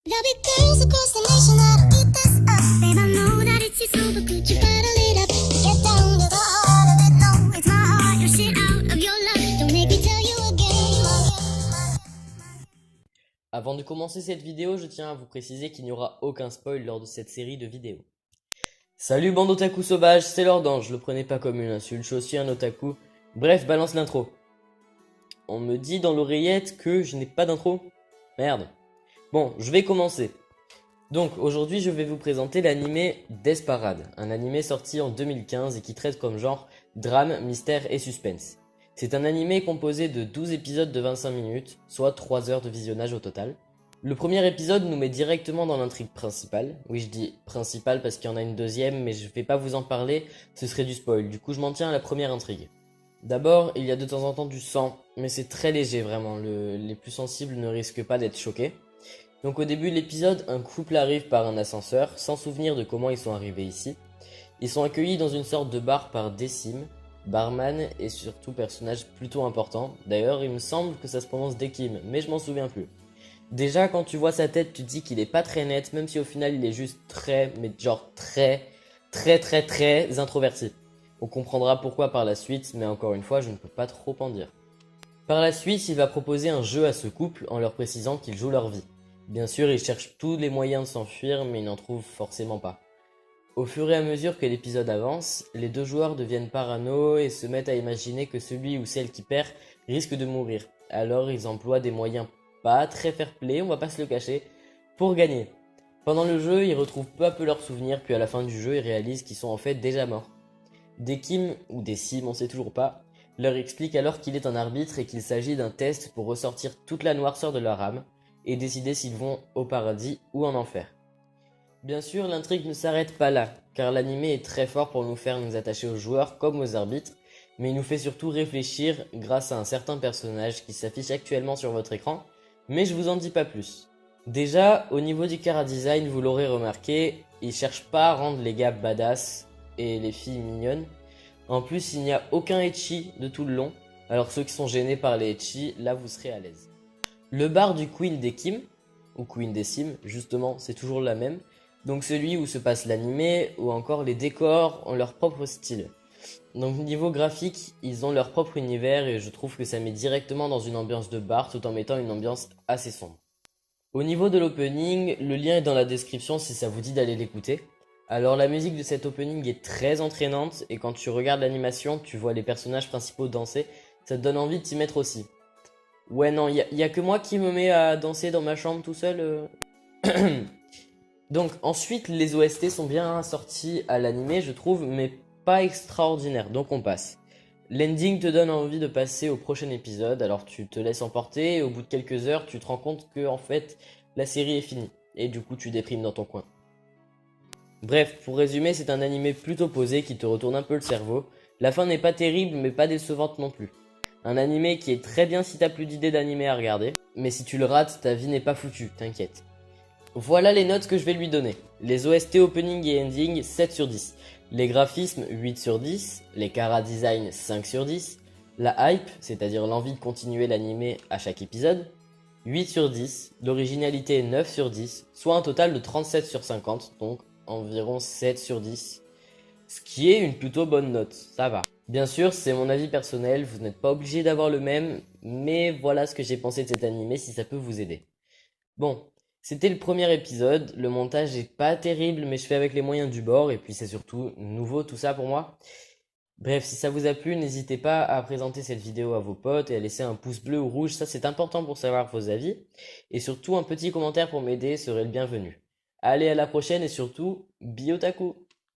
There'll be girls across the nation that'll eat this up. Babe, I know that it's your soul, but could you bottle it up? Get down to the heart of it. No, it's my heart. Your shit out of your love. Don't make me tell you again. Avant de commencer cette vidéo, je tiens à vous préciser qu'il n'y aura aucun spoil lors de cette série de vidéos. Salut bande otaku sauvage, c'est Lord Ange, le prenez pas comme une insulte, je suis aussi un otaku. Bref, balance l'intro. On me dit dans l'oreillette que je n'ai pas d'intro. Merde. Bon, je vais commencer. Donc, aujourd'hui, je vais vous présenter l'animé Desparade, un animé sorti en 2015 et qui traite comme genre drame, mystère et suspense. C'est un animé composé de 12 épisodes de 25 minutes, soit 3 heures de visionnage au total. Le premier épisode nous met directement dans l'intrigue principale. Oui, je dis principale parce qu'il y en a une deuxième, mais je vais pas vous en parler, ce serait du spoil. Du coup, je m'en tiens à la première intrigue. D'abord, il y a de temps en temps du sang, mais c'est très léger vraiment, les plus sensibles ne risquent pas d'être choqués. Donc au début de l'épisode, un couple arrive par un ascenseur, sans souvenir de comment ils sont arrivés ici. Ils sont accueillis dans une sorte de bar par Décime, barman et surtout personnage plutôt important. D'ailleurs, il me semble que ça se prononce Dekim, mais je m'en souviens plus. Déjà, quand tu vois sa tête, tu te dis qu'il est pas très net, même si au final il est juste très, mais genre très introverti. On comprendra pourquoi par la suite, mais encore une fois, je ne peux pas trop en dire. Par la suite, il va proposer un jeu à ce couple en leur précisant qu'ils jouent leur vie. Bien sûr, ils cherchent tous les moyens de s'enfuir, mais ils n'en trouvent forcément pas. Au fur et à mesure que l'épisode avance, les deux joueurs deviennent parano et se mettent à imaginer que celui ou celle qui perd risque de mourir. Alors ils emploient des moyens pas très fair-play, on va pas se le cacher, pour gagner. Pendant le jeu, ils retrouvent peu à peu leurs souvenirs, puis à la fin du jeu, ils réalisent qu'ils sont en fait déjà morts. Dekim, ou Décime, on sait toujours pas, leur explique alors qu'il est un arbitre et qu'il s'agit d'un test pour ressortir toute la noirceur de leur âme et décider s'ils vont au paradis ou en enfer. Bien sûr, l'intrigue ne s'arrête pas là, car l'animé est très fort pour nous faire nous attacher aux joueurs comme aux arbitres, mais il nous fait surtout réfléchir grâce à un certain personnage qui s'affiche actuellement sur votre écran, mais je vous en dis pas plus. Déjà, au niveau du chara-design, vous l'aurez remarqué, il cherche pas à rendre les gars badass et les filles mignonnes. En plus, il n'y a aucun ecchi de tout le long, alors ceux qui sont gênés par les ecchi, là vous serez à l'aise. Le bar du Queen Dekim, ou Queen Décime, justement, c'est toujours la même. Donc celui où se passe l'animé, ou encore les décors ont leur propre style. Donc niveau graphique, ils ont leur propre univers et je trouve que ça met directement dans une ambiance de bar tout en mettant une ambiance assez sombre. Au niveau de l'opening, le lien est dans la description si ça vous dit d'aller l'écouter. Alors la musique de cet opening est très entraînante et quand tu regardes l'animation, tu vois les personnages principaux danser, ça te donne envie de t'y mettre aussi. Ouais non, y a que moi qui me mets à danser dans ma chambre tout seul. Donc ensuite, les OST sont bien sortis à l'animé, je trouve, mais pas extraordinaires, donc on passe. L'ending te donne envie de passer au prochain épisode, alors tu te laisses emporter et au bout de quelques heures, tu te rends compte que en fait, la série est finie. Et du coup, tu déprimes dans ton coin. Bref, pour résumer, c'est un animé plutôt posé qui te retourne un peu le cerveau. La fin n'est pas terrible, mais pas décevante non plus. Un animé qui est très bien si t'as plus d'idées d'animé à regarder, mais si tu le rates, ta vie n'est pas foutue, t'inquiète. Voilà les notes que je vais lui donner. Les OST opening et ending 7 sur 10. Les graphismes 8 sur 10. Les chara-design 5 sur 10. La hype, c'est-à-dire l'envie de continuer l'animé à chaque épisode, 8 sur 10. L'originalité 9 sur 10. Soit un total de 37 sur 50, donc environ 7 sur 10. Ce qui est une plutôt bonne note, ça va. Bien sûr, c'est mon avis personnel, vous n'êtes pas obligé d'avoir le même, mais voilà ce que j'ai pensé de cet animé si ça peut vous aider. Bon, c'était le premier épisode, le montage est pas terrible mais je fais avec les moyens du bord et puis c'est surtout nouveau tout ça pour moi. Bref, si ça vous a plu, n'hésitez pas à présenter cette vidéo à vos potes et à laisser un pouce bleu ou rouge, ça c'est important pour savoir vos avis. Et surtout un petit commentaire pour m'aider serait le bienvenu. Allez, à la prochaine et surtout, biotaku!